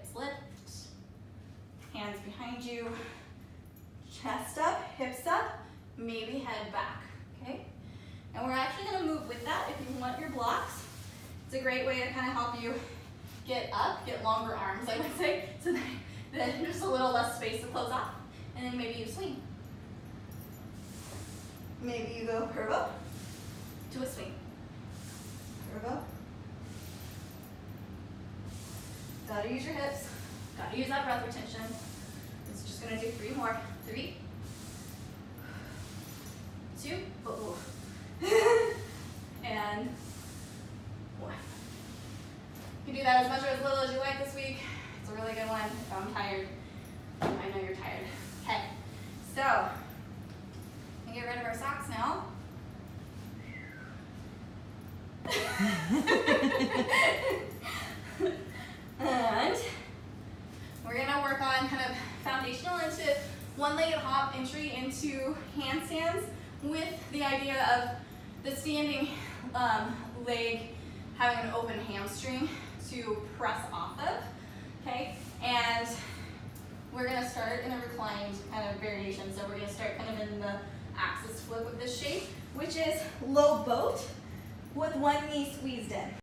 hips lift, hands behind you, chest up, hips up, maybe head back, okay? And we're actually gonna move with that if you want your blocks. It's a great way to kind of help you get up, get longer arms, I would say, so that then just a little less space to close off. And then maybe you swing. Maybe you go curve up to a swing. Curve up. Gotta use your hips. Gotta use that breath retention. It's just gonna do 3 more. 3, 2, and 1. You can do that as much or as little as you like this week. It's a really good one. If I'm tired, I know you're tired. Okay, so we get rid of our socks now. And we're gonna work on kind of foundational into one-legged hop entry into handstands with the idea of the standing leg having an open hamstring to press off of, okay? And we're gonna start in a reclined kind of variation. So we're gonna start kind of in the axis flip of this shape, which is low boat with one knee squeezed in.